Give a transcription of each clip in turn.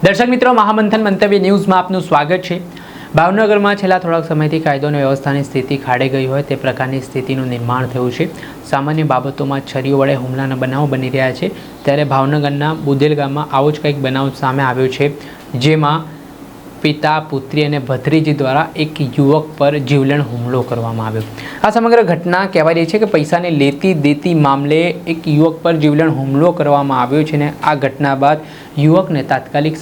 દર્શક મિત્રો, મહામંથન મંતવ્ય ન્યૂઝમાં આપનું સ્વાગત છે। ભાવનગરમાં છેલ્લા થોડાક સમયથી કાયદો અને વ્યવસ્થાની સ્થિતિ ખાડે ગઈ હોય તે પ્રકારની સ્થિતિનું નિર્માણ થયું છે। સામાન્ય બાબતોમાં છરીઓ વડે હુમલાના બનાવો બની રહ્યા છે, ત્યારે ભાવનગરના બુદેલ ગામમાં આવો જ કંઈક બનાવ સામે આવ્યો છે, જેમાં પિતા, પુત્રી અને ભત્રીજી દ્વારા એક યુવક પર જીવલેણ હુમલો કરવામાં આવ્યો। આ સમગ્ર ઘટના કહેવાય રહી છે કે પૈસાની લેતી દેતી મામલે એક યુવક પર જીવલેણ હુમલો કરવામાં આવ્યો છે અને આ ઘટના બાદ યુવકને તાત્કાલિક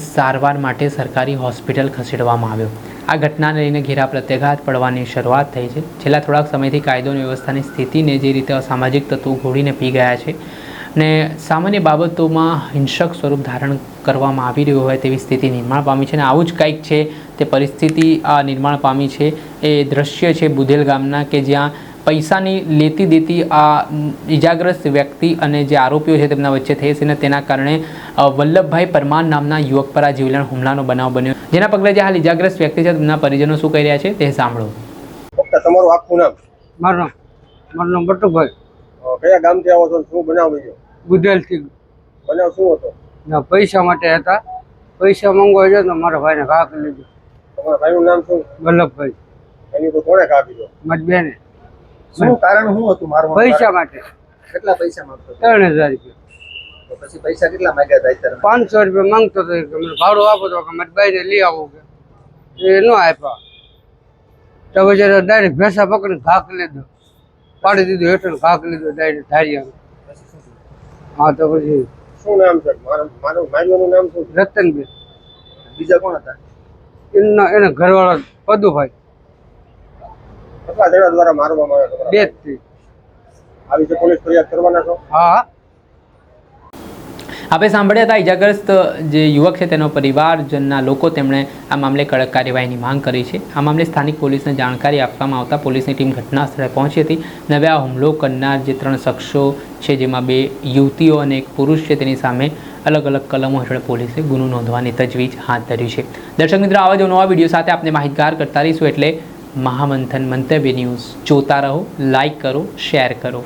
સારવાર માટે સરકારી હોસ્પિટલ ખસેડવામાં આવ્યો। આ ઘટનાને લઈને ઘેરા પ્રત્યાઘાત પડવાની શરૂઆત થઈ છે। છેલ્લા થોડાક સમયથી કાયદો અને વ્યવસ્થાની સ્થિતિને જે રીતે અસામાજિક તત્વો ઘોડીને પી ગયા છે અને સામાન્ય બાબતોમાં હિંસક સ્વરૂપ ધારણ કરવામાં આવી રહ્યું હોય તેવી સ્થિતિ નિર્માણ પામી છે અને આવું જ કંઈક છે તે પરિસ્થિતિ નિર્માણ પામી છે। એ દ્રશ્ય છે બુદેલ ગામના કે જ્યાં પૈસાની લેતી દેતી આ ઇજાગ્રસ્ત વ્યક્તિ અને જે આરોપીઓ છે તેમના વચ્ચે થઈ છે અને તેના કારણે વલ્લભભાઈ પરમાર નામના યુવક પર આ જીવલેણ હુમલાનો બનાવ બન્યો, જેના પગલે જે હાલ ઇજાગ્રસ્ત વ્યક્તિ છે તેમના પરિજનો શું કહી રહ્યા છે તે સાંભળો। તમારું આખું નામ? મારું નામ બટુભાઈ। કયા ગામથી આવો છો? શું બનાવ બન્યો? ગુદેલથી। બનાવ શું હતો? પૈસા માટે હતા, પૈસા મંગવા ગયો તો મારા ભાઈને ઘા કરી લીધો। તમારા ભાઈનું નામ શું? વલ્લભભાઈ। એની તો કોણે ઘા કીધો? મારી બેને। શું કારણ શું હતું મારવાનું? પૈસા માટે। કેટલા પૈસા માંગતો? 3000 રૂપિયા। તો પછી પૈસા કેટલા માંગ્યા હતા અત્યારે? 500 રૂપિયા માંગતો હતો કે મને ભાડું આપો તો કે મારી બાઈને લઈ આવો કે એ ન આપ્યા તો પછી ડાયરેક્ટ ભેંસા પકડીને ઘા કરી લીધો, પાડી દીધું હેઠળ ઘા કરી લીધો ડાયરેક્ટ ધારિયા। હા તો પછી શું નામ છે મારવાનું નામ શું? રતનબેન। બીજા કોણ હતા? એના ઘરવાળા પદુભાઈ। કેટલા જણા દ્વારા મારવામાં આવ્યા? 2 થી। આવી છે પોલીસ ફરિયાદ કરવાના છો? હા। આપણે સાંભળ્યા હતા ઇજાગ્રસ્ત જે યુવક છે તેનો પરિવારજનના લોકો તેમણે આ મામલે કડક કાર્યવાહીની માંગ કરી છે। આ મામલે સ્થાનિક પોલીસને જાણકારી આપવામાં આવતા પોલીસની ટીમ ઘટના સ્થળે પહોંચી હતી અને હવે આ હુમલો કરનાર જે 3 શખ્સો છે, જેમાં 2 યુવતીઓ અને 1 પુરુષ છે, તેની સામે અલગ અલગ કલમો હેઠળ પોલીસે ગુનો નોંધવાની તજવીજ હાથ ધરી છે। દર્શક મિત્રો, આવા જ નવા વિડીયો સાથે આપણે માહિતગાર કરતા રહીશું, એટલે મહામંથન મંતવ્ય ન્યૂઝ જોતા રહો, લાઈક કરો, શેર કરો।